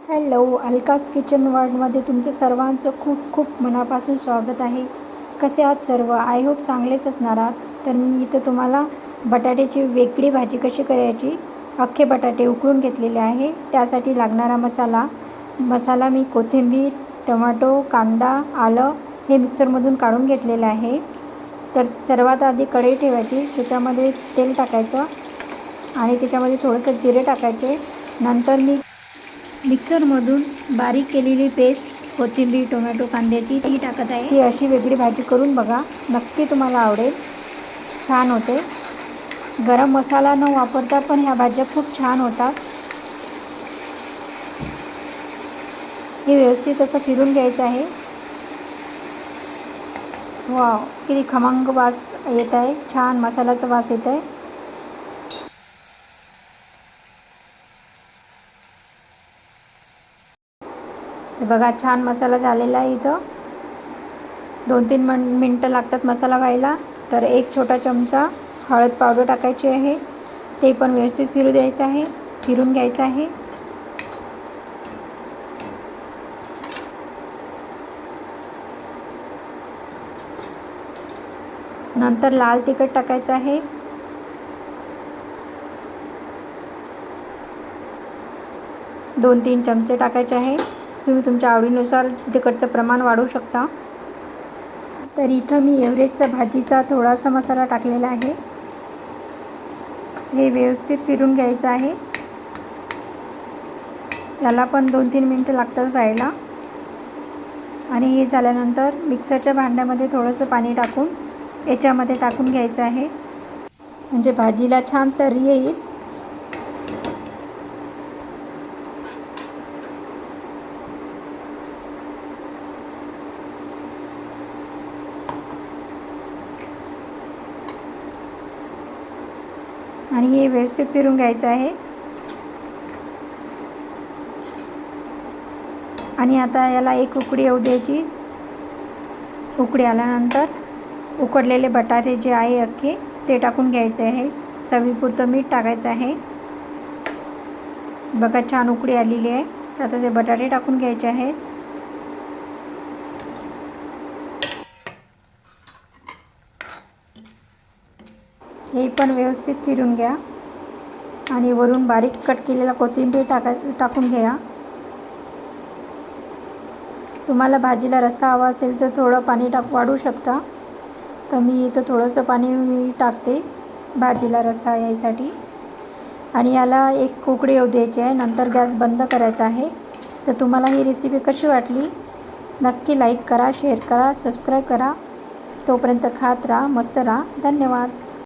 Hello, अलकाज kitchen वर्ल्डमध्ये तुमचे सर्वांचं खूप खूप मनापासून स्वागत आहे. कसे आहात सर्व? आय होप चांगलेच असणार आहात. तर मी इथं तुम्हाला बटाट्याची वेगळी भाजी कशी करायची, अख्खे बटाटे उकळून घेतलेले आहे. त्यासाठी लागणारा मसाला मी कोथिंबीर, टोमॅटो, कांदा, आलं हे मिक्सरमधून काढून घेतलेलं आहे. तर सर्वात आधी कढई ठेवायची, त्याच्यामध्ये तेल टाकायचं आणि त्याच्यामध्ये थोडंसं जिरे टाकायचे. नंतर मी मिक्सरमधून बारीक केलेली पेस्ट कोथिंबीर, टोमॅटो, कांद्याची ती टाकत आहे. ही अशी वेगळी भाजी करून बघा, नक्की तुम्हाला आवडेल, छान होते. गरम मसाला न वापरता पण ह्या भाज्या खूप छान होतात. हे व्यवस्थित असं फिरून घ्यायचं आहे. वाव, किती खमंग वास येत आहे, छान मसाल्याचा वास येत आहे. बघा, छान मसाला झालेला आहे. इथं 2-3 मिनटं लागतात मसाला व्हायला. तर एक छोटा चमचा हळद पावडर टाकायची आहे, ते पण व्यवस्थित फिरून घ्यायचं आहे. नंतर लाल तिखट टाकायचं आहे. दोन 3 चमचे टाकायचे आहे. तुम्ही तुमच्या आवडीनुसार तिखटचं प्रमाण वाढवू शकता. तर इथं मी एव्हरेजचा भाजीचा थोडासा मसाला टाकलेला आहे. हे व्यवस्थित फिरून घ्यायचं आहे. त्याला पण 2-3 मिनटं लागतात व्हायला. आणि हे झाल्यानंतर मिक्सरच्या भांड्यामध्ये थोडंसं पाणी टाकून याच्यामध्ये टाकून घ्यायचं आहे, म्हणजे भाजीला छान तर्री येईल. आणि हे व्यवस्थित फिरून घ्यायचं आहे. आणि आता याला एक उकळी येऊ द्यायची. उकळी आल्यानंतर उकडलेले बटाटे जे आहे अख्खे ते टाकून घ्यायचे आहे. चवीपुरतं मीठ टाकायचं आहे. बघा, छान उकळी आलेली आहे. आता ते बटाटे टाकून घ्यायचे आहेत. हे पण व्यवस्थित फिरून घ्या आणि वरून बारीक कट केलेला कोथिंबीर टाकून घ्या. तुम्हाला भाजीला रस्सा हवा असेल तर थोडं पाणी वाढवू शकता. तर मी इथं थोडंसं पाणी टाकते भाजीला रस्सा यायसाठी. आणि याला एक उकळी येऊ द्यायची आहे, नंतर गॅस बंद करायचा आहे. तर तुम्हाला ही रेसिपी कशी वाटली, नक्की लाईक करा, शेअर करा, सबस्क्राईब करा. तोपर्यंत खात राहा, मस्त राहा. धन्यवाद.